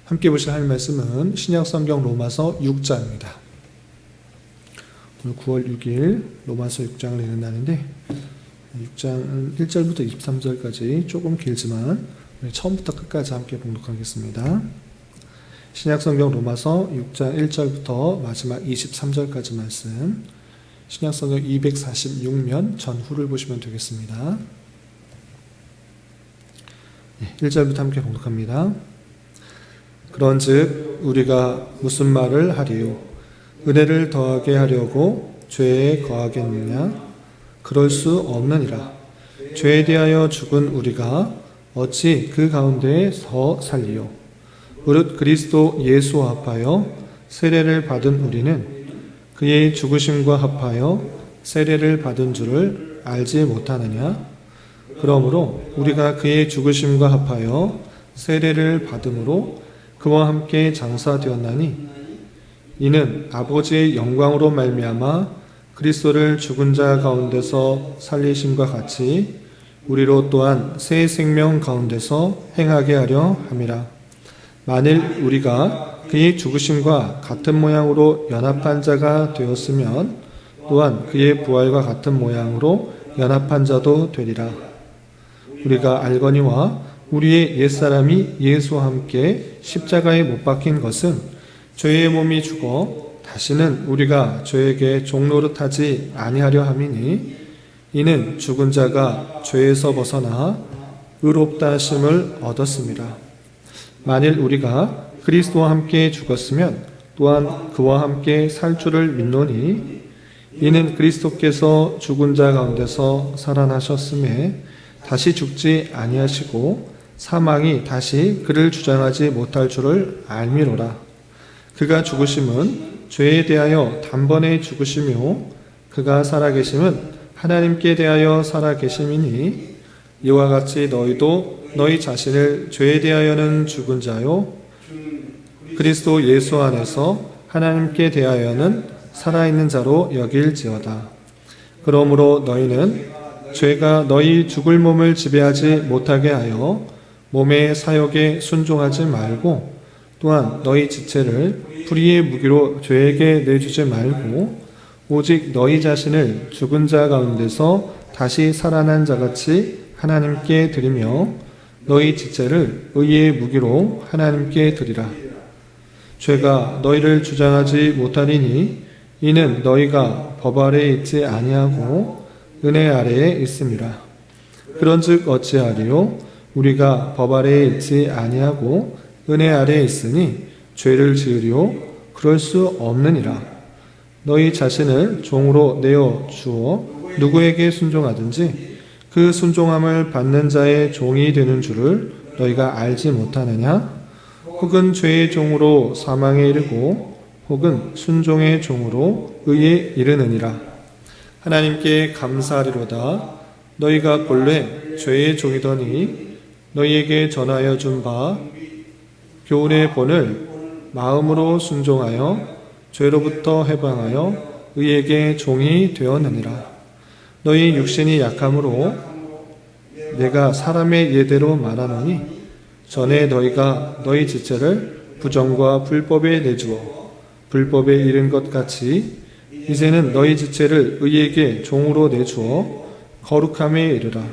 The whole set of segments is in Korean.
함께 보실 하나님 말씀은 신약성경 로마서 6장입니다. 오늘 9월 6일 로마서 6장을 읽는 날인데 6장 1절부터 23절까지 조금 길지만 처음부터 끝까지 함께 봉독하겠습니다. 신약성경 로마서 6장 1절부터 마지막 23절까지 말씀, 신약성경 246면 전후를 보시면 되겠습니다. 1절부터 함께 봉독합니다. 그런즉 우리가 무슨 말을 하리요? 은혜를 더하게 하려고 죄에 거하겠느냐? 그럴 수 없느니라. 죄에 대하여 죽은 우리가 어찌 그 가운데에 더 살리요? 무릇 그리스도 예수와 합하여 세례를 받은 우리는 그의 죽으심과 합하여 세례를 받은 줄을 알지 못하느냐? 그러므로 우리가 그의 죽으심과 합하여 세례를 받음으로 그와 함께 장사되었나니 이는 아버지의 영광으로 말미암아 그리스도를 죽은 자 가운데서 살리심과 같이 우리로 또한 새 생명 가운데서 행하게 하려 함이라. 만일 우리가 그의 죽으심과 같은 모양으로 연합한 자가 되었으면 또한 그의 부활과 같은 모양으로 연합한 자도 되리라. 우리가 알거니와 우리의 옛사람이 예수와 함께 십자가에 못 박힌 것은 죄의 몸이 죽어 다시는 우리가 죄에게 종노릇하지 아니하려 함이니 이는 죽은 자가 죄에서 벗어나 의롭다 하심을 얻었습니다. 만일 우리가 그리스도와 함께 죽었으면 또한 그와 함께 살 줄을 믿노니 이는 그리스도께서 죽은 자 가운데서 살아나셨음에 다시 죽지 아니하시고 사망이 다시 그를 주장하지 못할 줄을 알미로라. 그가 죽으심은 죄에 대하여 단번에 죽으시며 그가 살아계심은 하나님께 대하여 살아계심이니 이와 같이 너희도 너희 자신을 죄에 대하여는 죽은 자요 그리스도 예수 안에서 하나님께 대하여는 살아있는 자로 여길지어다. 그러므로 너희는 죄가 너희 죽을 몸을 지배하지 못하게 하여 몸의 사욕에 순종하지 말고 또한 너희 지체를 불의의 무기로 죄에게 내주지 말고 오직 너희 자신을 죽은 자 가운데서 다시 살아난 자같이 하나님께 드리며 너희 지체를 의의 무기로 하나님께 드리라. 죄가 너희를 주장하지 못하리니 이는 너희가 법 아래에 있지 아니하고 은혜 아래에 있음이라. 그런즉 어찌하리요? 우리가 법 아래에 있지 아니하고 은혜 아래에 있으니 죄를 지으리요? 그럴 수 없느니라. 너희 자신을 종으로 내어 주어 누구에게 순종하든지 그 순종함을 받는 자의 종이 되는 줄을 너희가 알지 못하느냐? 혹은 죄의 종으로 사망에 이르고 혹은 순종의 종으로 의에 이르느니라. 하나님께 감사하리로다. 너희가 본래 죄의 종이더니 너희에게 전하여 준 바 교훈의 본을 마음으로 순종하여 죄로부터 해방하여 의에게 종이 되었느니라. 너희 육신이 약함으로 내가 사람의 예대로 말하노니 전에 너희가 너희 지체를 부정과 불법에 내주어 불법에 이른 것 같이 이제는 너희 지체를 의에게 종으로 내주어 거룩함에 이르라.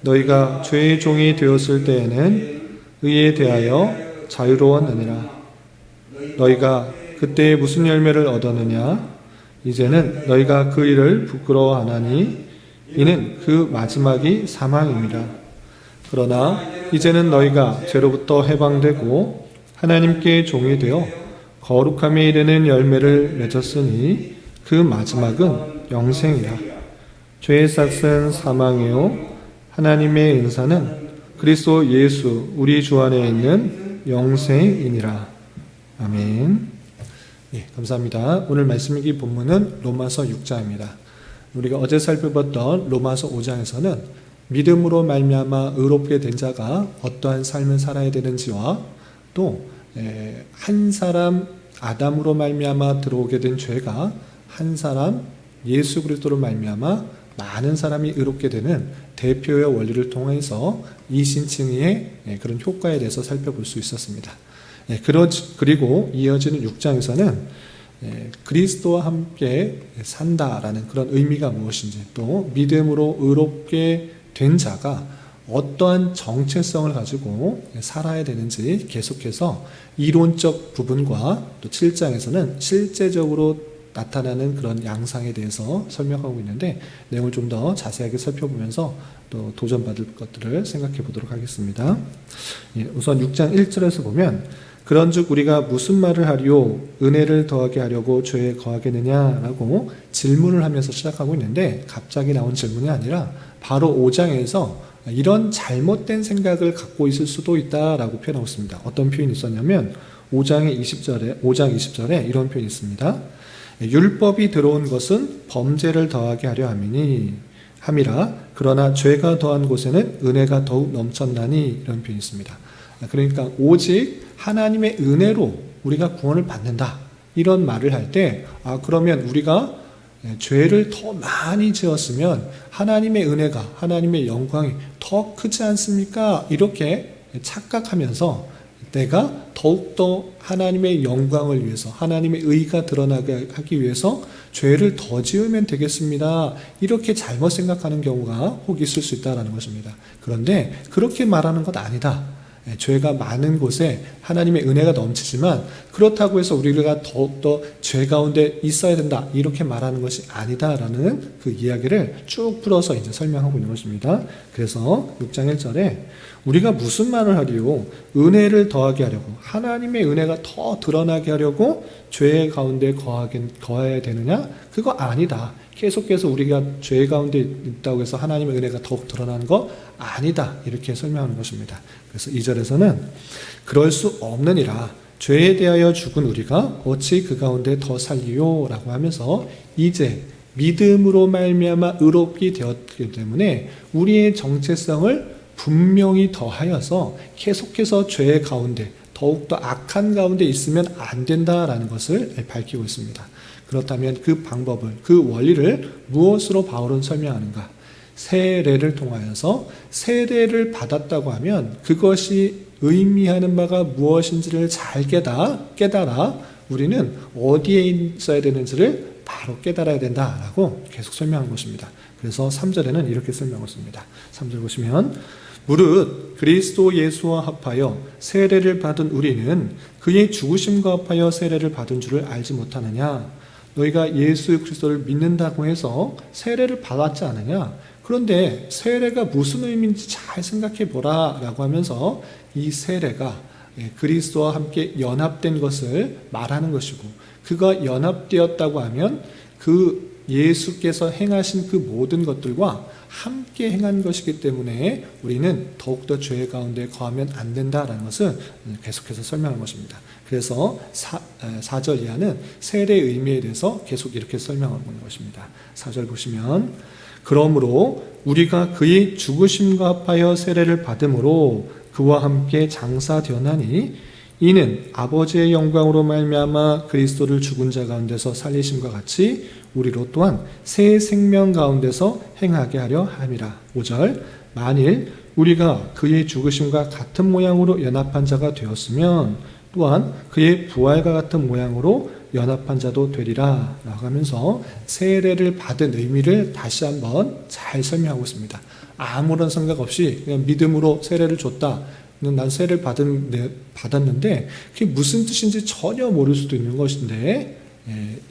너희가 죄의 종이 되었을 때에는 의에 대하여 자유로웠느니라. 너희가 그때 무슨 열매를 얻었느냐? 이제는 너희가 그 일을 부끄러워하나니 이는 그 마지막이 사망입니다. 그러나 이제는 너희가 죄로부터 해방되고 하나님께 종이 되어 거룩함에 이르는 열매를 맺었으니 그 마지막은 영생이라. 죄의 삭은 사망이요 하나님의 은사는 그리스도 예수 우리 주 안에 있는 영생이니라. 아멘. 예, 감사합니다. 오늘 말씀 읽기 본문은 로마서 6장입니다. 우리가 어제 살펴봤던 로마서 5장에서는 믿음으로 말미암아 의롭게 된 자가 어떠한 삶을 살아야 되는지와 또 한 사람 아담으로 말미암아 들어오게 된 죄가 한 사람 예수 그리스도로 말미암아 많은 사람이 의롭게 되는 대표의 원리를 통해서 이신칭의의 그런 효과에 대해서 살펴볼 수 있었습니다. 그리고 이어지는 6장에서는 그리스도와 함께 산다라는 그런 의미가 무엇인지, 또 믿음으로 의롭게 된 자가 어떠한 정체성을 가지고 살아야 되는지 계속해서 이론적 부분과, 또 7장에서는 실제적으로 나타나는 그런 양상에 대해서 설명하고 있는데, 내용을 좀 더 자세하게 살펴보면서 또 도전받을 것들을 생각해 보도록 하겠습니다. 우선 6장 1절에서 보면, 그런즉 우리가 무슨 말을 하리요? 은혜를 더하게 하려고 죄에 거하겠느냐라고 질문을 하면서 시작하고 있는데, 갑자기 나온 질문이 아니라 바로 5장에서 이런 잘못된 생각을 갖고 있을 수도 있다라고 표현하고 있습니다. 어떤 표현이 있었냐면 5장 20절에 이런 표현이 있습니다. 율법이 들어온 것은 범죄를 더하게 하려 함이라. 그러나 죄가 더한 곳에는 은혜가 더욱 넘쳤나니. 이런 표현이 있습니다. 그러니까 오직 하나님의 은혜로 우리가 구원을 받는다, 이런 말을 할 때, 그러면 우리가 죄를 더 많이 지었으면 하나님의 은혜가, 하나님의 영광이 더 크지 않습니까? 이렇게 착각하면서 내가 더욱더 하나님의 영광을 위해서, 하나님의 의가 드러나게 하기 위해서 죄를 더 지으면 되겠습니다, 이렇게 잘못 생각하는 경우가 혹 있을 수 있다는 것입니다. 그런데 그렇게 말하는 것 아니다. 죄가 많은 곳에 하나님의 은혜가 넘치지만 그렇다고 해서 우리가 더욱더 죄 가운데 있어야 된다, 이렇게 말하는 것이 아니다라는 그 이야기를 쭉 풀어서 이제 설명하고 있는 것입니다. 그래서 6장 1절에 우리가 무슨 말을 하리요? 은혜를 더하게 하려고, 하나님의 은혜가 더 드러나게 하려고 죄 가운데 거해야 되느냐? 그거 아니다. 계속해서 우리가 죄 가운데 있다고 해서 하나님의 은혜가 더욱 드러나는 거 아니다, 이렇게 설명하는 것입니다. 그래서 2절에서는 그럴 수 없느니라. 죄에 대하여 죽은 우리가 어찌 그 가운데 더 살리요? 라고 하면서 이제 믿음으로 말미암아 의롭게 되었기 때문에 우리의 정체성을 분명히 더하여서 계속해서 죄 가운데, 더욱더 악한 가운데 있으면 안 된다라는 것을 밝히고 있습니다. 그렇다면 그 방법을, 그 원리를 무엇으로 바울은 설명하는가? 세례를 통하여서, 세례를 받았다고 하면 그것이 의미하는 바가 무엇인지를 잘 깨달아 우리는 어디에 있어야 되는지를 바로 깨달아야 된다라고 계속 설명한 것입니다. 그래서 3절에는 이렇게 설명하고 있습니다. 3절 보시면, 무릇 그리스도 예수와 합하여 세례를 받은 우리는 그의 죽으심과 합하여 세례를 받은 줄을 알지 못하느냐? 너희가 예수 그리스도를 믿는다고 해서 세례를 받았지 않느냐? 그런데 세례가 무슨 의미인지 잘 생각해 보라 라고 하면서 이 세례가 그리스도와 함께 연합된 것을 말하는 것이고, 그가 연합되었다고 하면 그 예수께서 행하신 그 모든 것들과 함께 행한 것이기 때문에 우리는 더욱더 죄 가운데 거하면 안 된다라는 것을 계속해서 설명한 것입니다. 그래서 4절 이하는 세례의 의미에 대해서 계속 이렇게 설명하고 있는 것입니다. 4절 보시면, 그러므로 우리가 그의 죽으심과 합하여 세례를 받음으로 그와 함께 장사되었나니, 이는 아버지의 영광으로 말미암아 그리스도를 죽은 자 가운데서 살리심과 같이 우리로 또한 새 생명 가운데서 행하게 하려 함이라. 5절, 만일 우리가 그의 죽으심과 같은 모양으로 연합한 자가 되었으면 또한 그의 부활과 같은 모양으로 연합한 자도 되리라 라고 하면서 세례를 받은 의미를 다시 한번 잘 설명하고 있습니다. 아무런 생각 없이 그냥 믿음으로 세례를 줬다, 난 세례를 받았는데 그게 무슨 뜻인지 전혀 모를 수도 있는 것인데,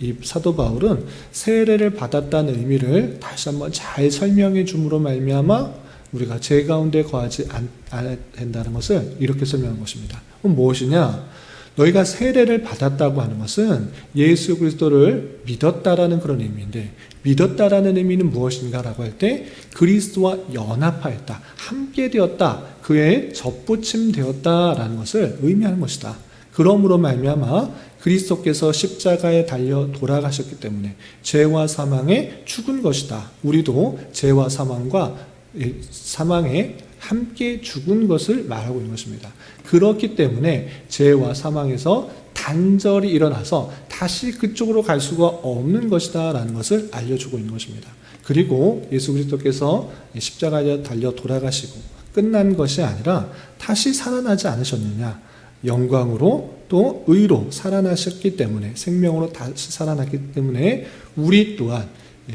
이 사도 바울은 세례를 받았다는 의미를 다시 한번 잘 설명해 줌으로 말미암아 우리가 죄 가운데 거하지 않아야 된다는 것을 이렇게 설명한 것입니다. 그럼 무엇이냐? 너희가 세례를 받았다고 하는 것은 예수 그리스도를 믿었다라는 그런 의미인데, 믿었다라는 의미는 무엇인가라고 할 때 그리스도와 연합하였다, 함께 되었다, 그에 접붙임 되었다라는 것을 의미하는 것이다. 그러므로 말미암아 그리스도께서 십자가에 달려 돌아가셨기 때문에 죄와 사망에 죽은 것이다. 우리도 죄와 사망과 사망에 함께 죽은 것을 말하고 있는 것입니다. 그렇기 때문에 죄와 사망에서 단절이 일어나서 다시 그쪽으로 갈 수가 없는 것이다 라는 것을 알려주고 있는 것입니다. 그리고 예수 그리스도께서 십자가에 달려 돌아가시고 끝난 것이 아니라 다시 살아나지 않으셨느냐? 영광으로 또 의로 살아나셨기 때문에, 생명으로 다시 살아났기 때문에 우리 또한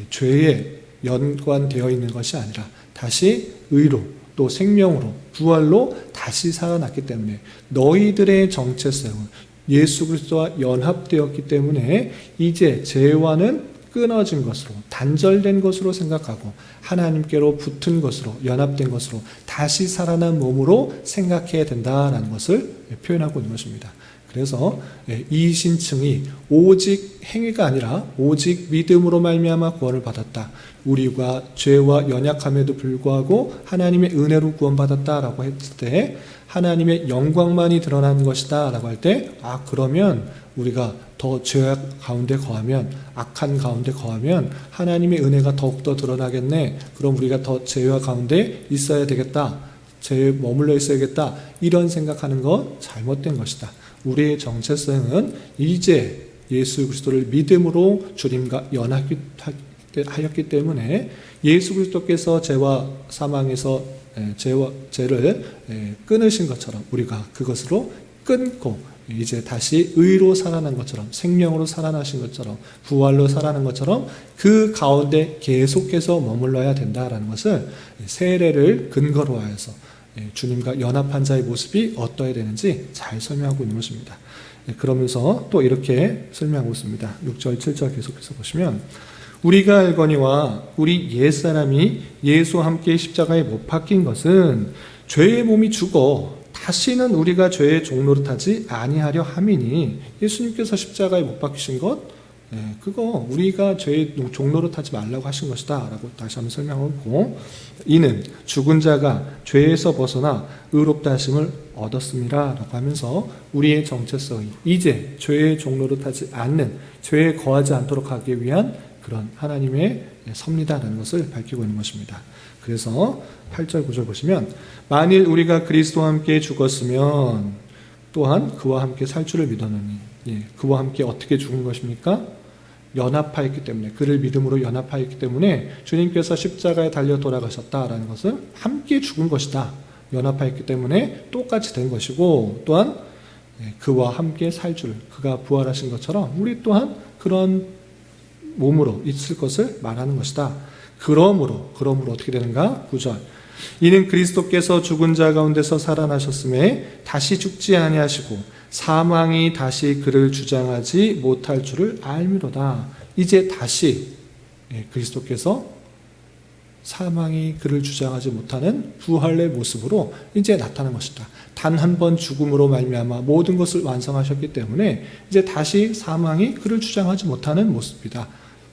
죄에 연관되어 있는 것이 아니라 다시 의로 또 생명으로 부활로 다시 살아났기 때문에 너희들의 정체성은 예수 그리스도와 연합되었기 때문에 이제 죄와는 끊어진 것으로, 단절된 것으로 생각하고 하나님께로 붙은 것으로, 연합된 것으로 다시 살아난 몸으로 생각해야 된다라는 것을 표현하고 있는 것입니다. 그래서 이 신층이 오직 행위가 아니라 오직 믿음으로 말미암아 구원을 받았다, 우리가 죄와 연약함에도 불구하고 하나님의 은혜로 구원받았다라고 했을 때 하나님의 영광만이 드러난 것이다 라고 할 때, 그러면 우리가 더 죄 가운데 거하면, 악한 가운데 거하면 하나님의 은혜가 더욱더 드러나겠네, 그럼 우리가 더 죄와 가운데 있어야 되겠다, 죄에 머물러 있어야겠다, 이런 생각하는 것 잘못된 것이다. 우리의 정체성은 이제 예수 그리스도를 믿음으로 주님과 연합하였기 때문에 예수 그리스도께서 죄와 사망에서 죄를 끊으신 것처럼 우리가 그것으로 끊고 이제 다시 의로 살아난 것처럼, 생명으로 살아나신 것처럼, 부활로 살아난 것처럼 그 가운데 계속해서 머물러야 된다라는 것을 세례를 근거로 하여서 주님과 연합한 자의 모습이 어떠해야 되는지 잘 설명하고 있는 것입니다. 그러면서 또 이렇게 설명하고 있습니다. 6절, 7절 계속해서 보시면, 우리가 알거니와 우리 옛사람이 예수와 함께 십자가에 못 박힌 것은 죄의 몸이 죽어 다시는 우리가 죄의 종노릇하지 아니하려 함이니, 예수님께서 십자가에 못 박히신 것, 그거 우리가 죄의 종노릇하지 말라고 하신 것이다 라고 다시 한번 설명하고, 이는 죽은 자가 죄에서 벗어나 의롭다 하심을 얻었습니다 라고 하면서 우리의 정체성이 이제 죄의 종노릇하지 않는, 죄에 거하지 않도록 하기 위한 그런 하나님의 섭리다라는 것을 밝히고 있는 것입니다. 그래서 8절 9절 보시면, 만일 우리가 그리스도와 함께 죽었으면 또한 그와 함께 살 줄을 믿었느니, 그와 함께 어떻게 죽은 것입니까? 연합하였기 때문에, 그를 믿음으로 연합하였기 때문에 주님께서 십자가에 달려 돌아가셨다라는 것은 함께 죽은 것이다, 연합하였기 때문에 똑같이 된 것이고, 또한 그와 함께 살 줄, 그가 부활하신 것처럼 우리 또한 그런 몸으로 있을 것을 말하는 것이다. 그러므로 어떻게 되는가? 9절, 이는 그리스도께서 죽은 자 가운데서 살아나셨음에 다시 죽지 아니하시고 사망이 다시 그를 주장하지 못할 줄을 알미로다. 이제 다시 그리스도께서 사망이 그를 주장하지 못하는 부활의 모습으로 이제 나타난 것이다. 단 한 번 죽음으로 말미암아 모든 것을 완성하셨기 때문에 이제 다시 사망이 그를 주장하지 못하는 모습이다.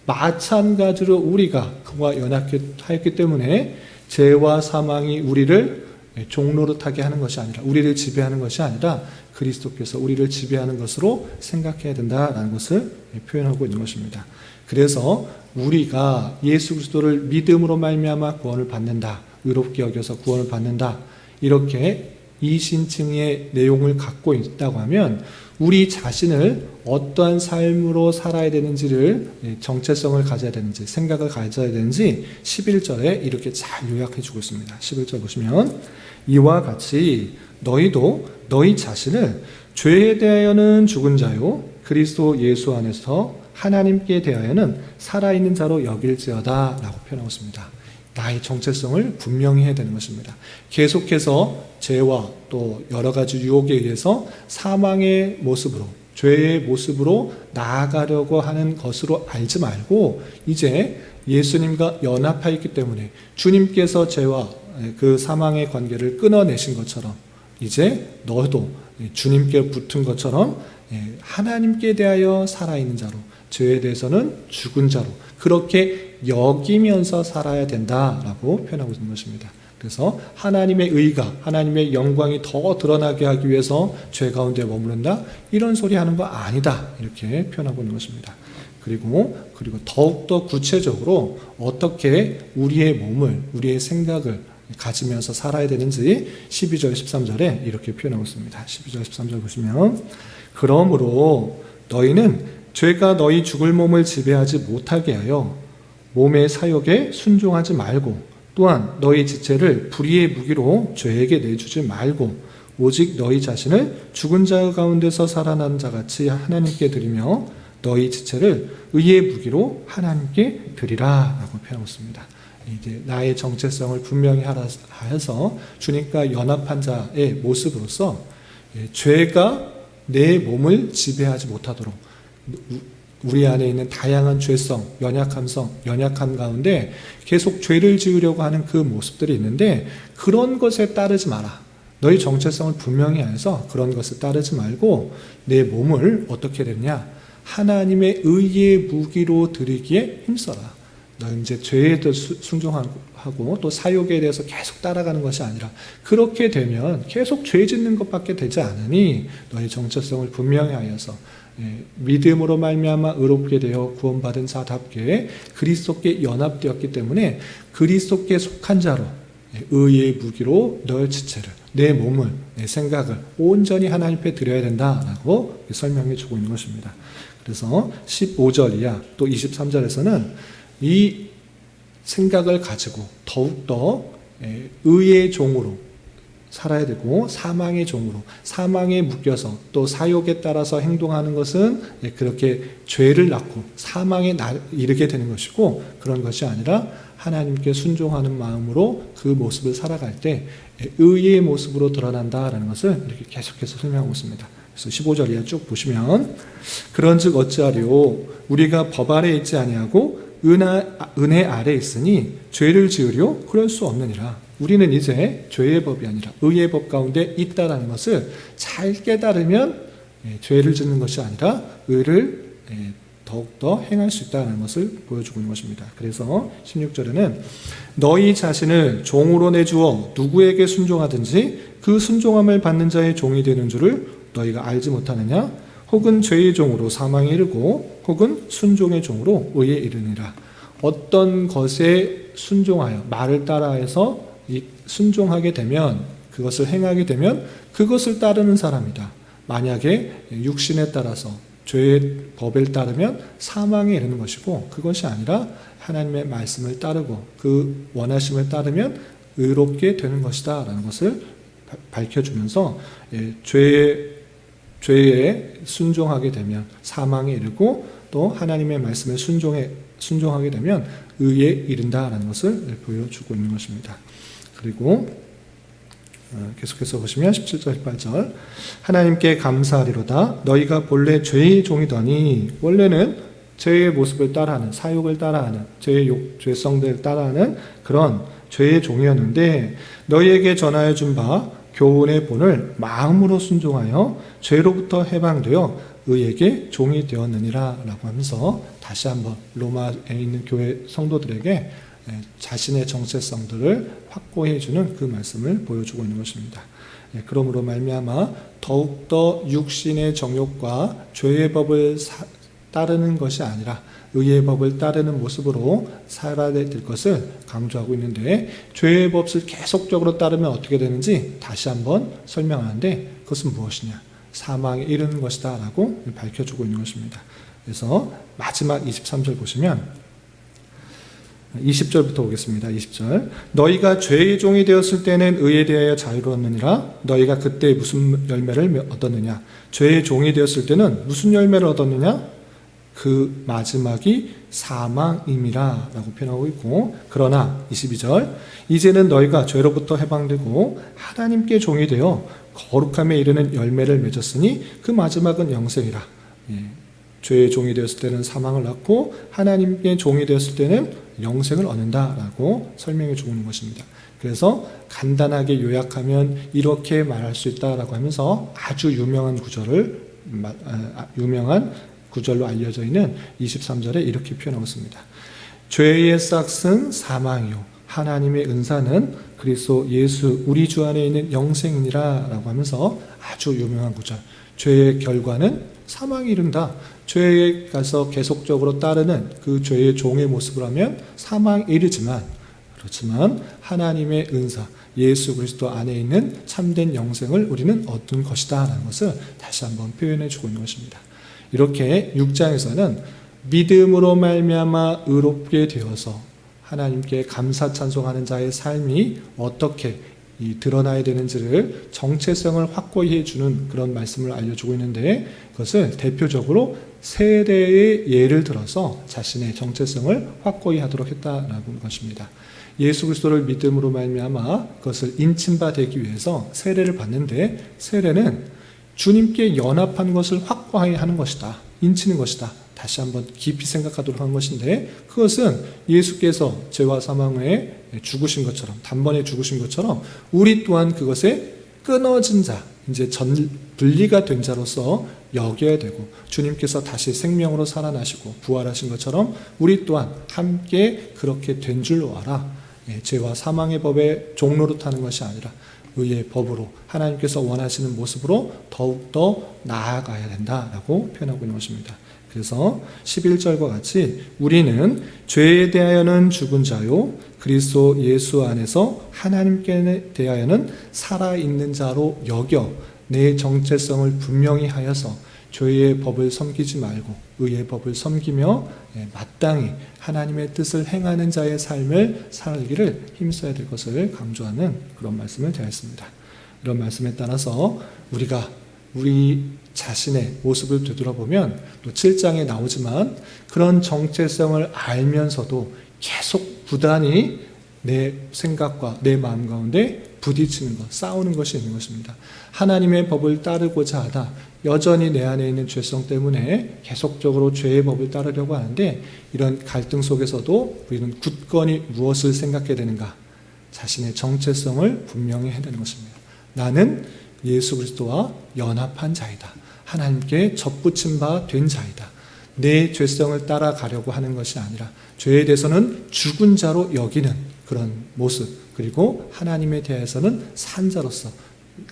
마찬가지로 우리가 그와 연합하였기 때문에 죄와 사망이 우리를 종노릇하게 하는 것이 아니라, 우리를 지배하는 것이 아니라 그리스도께서 우리를 지배하는 것으로 생각해야 된다라는 것을 표현하고 있는 것입니다. 그래서 우리가 예수 그리스도를 믿음으로 말미암아 구원을 받는다, 의롭게 여겨서 구원을 받는다, 이렇게 이신층의 내용을 갖고 있다고 하면 우리 자신을 어떠한 삶으로 살아야 되는지를, 정체성을 가져야 되는지, 생각을 가져야 되는지 11절에 이렇게 잘 요약해 주고 있습니다. 11절 보시면, 이와 같이 너희도 너희 자신을 죄에 대하여는 죽은 자요 그리스도 예수 안에서 하나님께 대하여는 살아있는 자로 여길지어다 라고 표현하고 있습니다. 나의 정체성을 분명히 해야 되는 것입니다. 계속해서 죄와 또 여러 가지 유혹에 의해서 사망의 모습으로, 죄의 모습으로 나아가려고 하는 것으로 알지 말고, 이제 예수님과 연합하였기 때문에 주님께서 죄와 그 사망의 관계를 끊어내신 것처럼 이제 너도 주님께 붙은 것처럼 하나님께 대하여 살아있는 자로, 죄에 대해서는 죽은 자로 그렇게 여기면서 살아야 된다라고 표현하고 있는 것입니다. 그래서 하나님의 의가, 하나님의 영광이 더 드러나게 하기 위해서 죄 가운데 머무른다, 이런 소리 하는 거 아니다, 이렇게 표현하고 있는 것입니다. 그리고 더욱더 구체적으로 어떻게 우리의 몸을, 우리의 생각을 가지면서 살아야 되는지 12절 13절에 이렇게 표현하고 있습니다. 12절 13절 보시면, 그러므로 너희는 죄가 너희 죽을 몸을 지배하지 못하게 하여 몸의 사욕에 순종하지 말고, 또한 너희 지체를 불의의 무기로 죄에게 내주지 말고 오직 너희 자신을 죽은 자 가운데서 살아난 자같이 하나님께 드리며 너희 지체를 의의 무기로 하나님께 드리라 라고 표현하고 있습니다. 이제 나의 정체성을 분명히 하여서 주님과 연합한 자의 모습으로서 죄가 내 몸을 지배하지 못하도록 우리 안에 있는 다양한 죄성, 연약함 가운데 계속 죄를 지으려고 하는 그 모습들이 있는데 그런 것에 따르지 마라. 너희 정체성을 분명히 해서 그런 것을 따르지 말고 내 몸을 어떻게 되느냐? 하나님의 의의 무기로 드리기에 힘써라. 너 이제 죄에 대해 순종하고 또 사욕에 대해서 계속 따라가는 것이 아니라 그렇게 되면 계속 죄 짓는 것밖에 되지 않으니 너희 정체성을 분명히 하여서 믿음으로 말미암아 의롭게 되어 구원받은 자답게 그리스도께 연합되었기 때문에 그리스도께 속한 자로 의의 무기로 너의 지체를 내 몸을 내 생각을 온전히 하나님 앞에 드려야 된다라고 설명해 주고 있는 것입니다. 그래서 15절 이하 또 23절에서는 이 생각을 가지고 더욱더 의의 종으로 살아야 되고 사망의 종으로 사망에 묶여서 또 사욕에 따라서 행동하는 것은 그렇게 죄를 낳고 사망에 이르게 되는 것이고 그런 것이 아니라 하나님께 순종하는 마음으로 그 모습을 살아갈 때 의의 모습으로 드러난다라는 것을 이렇게 계속해서 설명하고 있습니다. 그래서 15절 이하 쭉 보시면 그런즉 어찌하리요 우리가 법 아래 있지 아니하고 은혜 아래 있으니 죄를 지으려 그럴 수 없느니라. 우리는 이제 죄의 법이 아니라 의의 법 가운데 있다라는 것을 잘 깨달으면 죄를 짓는 것이 아니라 의를 더욱더 행할 수 있다는 것을 보여주고 있는 것입니다. 그래서 16절에는 너희 자신을 종으로 내주어 누구에게 순종하든지 그 순종함을 받는 자의 종이 되는 줄을 너희가 알지 못하느냐? 혹은 죄의 종으로 사망에 이르고 혹은 순종의 종으로 의에 이르니라. 어떤 것에 순종하여 말을 따라해서 순종하게 되면 그것을 행하게 되면 그것을 따르는 사람이다. 만약에 육신에 따라서 죄의 법에 따르면 사망에 이르는 것이고 그것이 아니라 하나님의 말씀을 따르고 그 원하심을 따르면 의롭게 되는 것이다 라는 것을 밝혀주면서 죄에 순종하게 되면 사망에 이르고 또 하나님의 말씀에 순종하게 되면 의에 이른다라는 것을 보여주고 있는 것입니다. 그리고 계속해서 보시면 17절 18절 하나님께 감사하리로다 너희가 본래 죄의 종이더니 원래는 죄의 모습을 따라하는 사욕을 따라하는 죄성들을 따라하는 그런 죄의 종이었는데 너희에게 전하여 준 바 교훈의 본을 마음으로 순종하여 죄로부터 해방되어 의에게 종이 되었느니라 라고 하면서 다시 한번 로마에 있는 교회 성도들에게 자신의 정체성들을 확고해 주는 그 말씀을 보여주고 있는 것입니다. 그러므로 말미암아 더욱더 육신의 정욕과 죄의 법을 따르는 것이 아니라 의의 법을 따르는 모습으로 살아야 될 것을 강조하고 있는데 죄의 법을 계속적으로 따르면 어떻게 되는지 다시 한번 설명하는데 그것은 무엇이냐? 사망에 이르는 것이다 라고 밝혀주고 있는 것입니다. 그래서 마지막 23절 보시면 20절부터 보겠습니다. 20절 너희가 죄의 종이 되었을 때는 의에 대하여 자유로웠느니라. 너희가 그때 무슨 열매를 얻었느냐? 죄의 종이 되었을 때는 무슨 열매를 얻었느냐? 그 마지막이 사망임이라 라고 표현하고 있고 그러나 22절 이제는 너희가 죄로부터 해방되고 하나님께 종이 되어 거룩함에 이르는 열매를 맺었으니 그 마지막은 영생이라. 죄의 종이 되었을 때는 사망을 낳고 하나님의 종이 되었을 때는 영생을 얻는다라고 설명해 주고 있는 것입니다. 그래서 간단하게 요약하면 이렇게 말할 수 있다라고 하면서 아주 유명한 구절로 알려져 있는 23절에 이렇게 표현하고 있습니다. 죄의 싹은 사망이요 하나님의 은사는 그리스도 예수 우리 주 안에 있는 영생이니라 라고 하면서 아주 유명한 구절. 죄의 결과는 사망이 이른다. 죄에 가서 계속적으로 따르는 그 죄의 종의 모습을 하면 사망에 이르지만 그렇지만 하나님의 은사 예수 그리스도 안에 있는 참된 영생을 우리는 얻은 것이다 라는 것을 다시 한번 표현해 주고 있는 것입니다. 이렇게 6장에서는 믿음으로 말미암아 의롭게 되어서 하나님께 감사 찬송하는 자의 삶이 어떻게 드러나야 되는지를 정체성을 확고히 해주는 그런 말씀을 알려주고 있는데, 그것을 대표적으로 세례의 예를 들어서 자신의 정체성을 확고히 하도록 했다라는 것입니다. 예수 그리스도를 믿음으로 말미암아 그것을 인친 바 되기 위해서 세례를 받는데, 세례는 주님께 연합한 것을 확고하게 하는 것이다, 인치는 것이다, 다시 한번 깊이 생각하도록 하는 것인데, 그것은 예수께서 죄와 사망에 죽으신 것처럼, 단번에 죽으신 것처럼 우리 또한 그것에 끊어진 자, 이제 분리가 된 자로서 여겨야 되고, 주님께서 다시 생명으로 살아나시고 부활하신 것처럼 우리 또한 함께 그렇게 된 줄로 알아. 죄와 사망의 법의 종로로 타는 것이 아니라 의의 법으로, 하나님께서 원하시는 모습으로 더욱더 나아가야 된다라고 표현하고 있는 것입니다. 그래서 11절과 같이 우리는 죄에 대하여는 죽은 자요 그리스도 예수 안에서 하나님께 대하여는 살아있는 자로 여겨 내 정체성을 분명히 하여서 죄의 법을 섬기지 말고 의의 법을 섬기며 마땅히 하나님의 뜻을 행하는 자의 삶을 살기를 힘써야 될 것을 강조하는 그런 말씀을 드렸습니다. 이런 말씀에 따라서 우리가 우리 자신의 모습을 되돌아보면, 또 7장에 나오지만 그런 정체성을 알면서도 계속 부단히 내 생각과 내 마음 가운데 부딪히는 것, 싸우는 것이 있는 것입니다. 하나님의 법을 따르고자 하다 여전히 내 안에 있는 죄성 때문에 계속적으로 죄의 법을 따르려고 하는데, 이런 갈등 속에서도 우리는 굳건히 무엇을 생각해야 되는가? 자신의 정체성을 분명히 해야 되는 것입니다. 나는 예수 그리스도와 연합한 자이다. 하나님께 접붙임 바 된 자이다. 내 죄성을 따라가려고 하는 것이 아니라 죄에 대해서는 죽은 자로 여기는 그런 모습, 그리고 하나님에 대해서는 산 자로서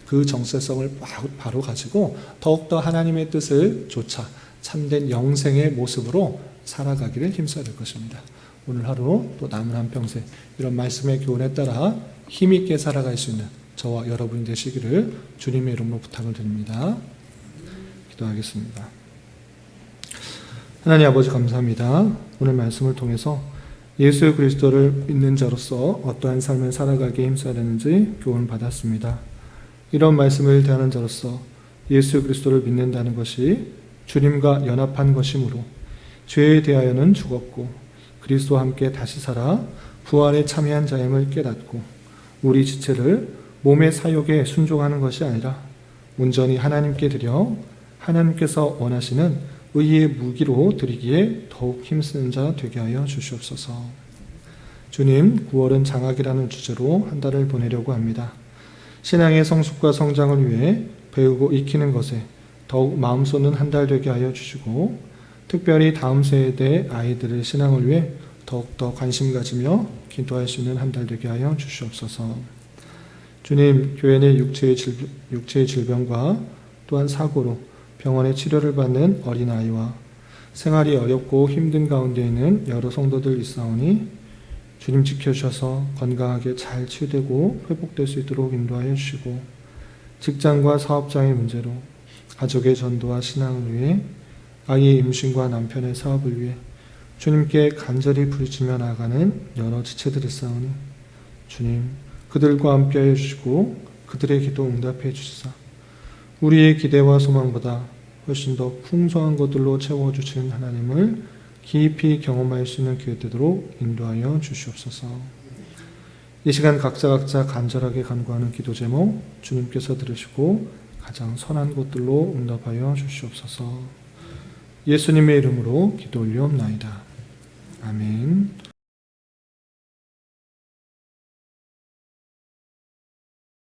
그 정체성을 바로 가지고 더욱더 하나님의 뜻을 좇아 참된 영생의 모습으로 살아가기를 힘써야 될 것입니다. 오늘 하루 또 남은 한평생 이런 말씀의 교훈에 따라 힘있게 살아갈 수 있는 저와 여러분이 되시기를 주님의 이름으로 부탁을 드립니다. 기도하겠습니다. 하나님 아버지 감사합니다. 오늘 말씀을 통해서 예수 그리스도를 믿는 자로서 어떠한 삶을 살아가기에 힘써야 되는지 교훈을 받았습니다. 이런 말씀을 대하는 자로서 예수 그리스도를 믿는다는 것이 주님과 연합한 것이므로 죄에 대하여는 죽었고 그리스도와 함께 다시 살아 부활에 참여한 자임을 깨닫고 우리 지체를 몸의 사욕에 순종하는 것이 아니라 온전히 하나님께 드려 하나님께서 원하시는 의의 무기로 드리기에 더욱 힘쓰는 자 되게 하여 주시옵소서. 주님, 9월은 장학이라는 주제로 한 달을 보내려고 합니다. 신앙의 성숙과 성장을 위해 배우고 익히는 것에 더욱 마음 쏟는 한 달 되게 하여 주시고, 특별히 다음 세대 아이들의 신앙을 위해 더욱더 관심 가지며 기도할 수 있는 한 달 되게 하여 주시옵소서. 주님, 교회 내 육체의 질병과 또한 사고로 병원에 치료를 받는 어린아이와 생활이 어렵고 힘든 가운데 있는 여러 성도들 있사오니 주님 지켜주셔서 건강하게 잘 치유되고 회복될 수 있도록 인도하여 주시고, 직장과 사업장의 문제로 가족의 전도와 신앙을 위해 아이의 임신과 남편의 사업을 위해 주님께 간절히 부르짖며 나아가는 여러 지체들이 있사오니 주님, 그들과 함께하여 주시고 그들의 기도 응답해 주시사 우리의 기대와 소망보다 훨씬 더 풍성한 것들로 채워주시는 하나님을 깊이 경험할 수 있는 기회 되도록 인도하여 주시옵소서. 이 시간 각자 간절하게 간구하는 기도 제목 주님께서 들으시고 가장 선한 것들로 응답하여 주시옵소서. 예수님의 이름으로 기도 올리옵나이다. 아멘.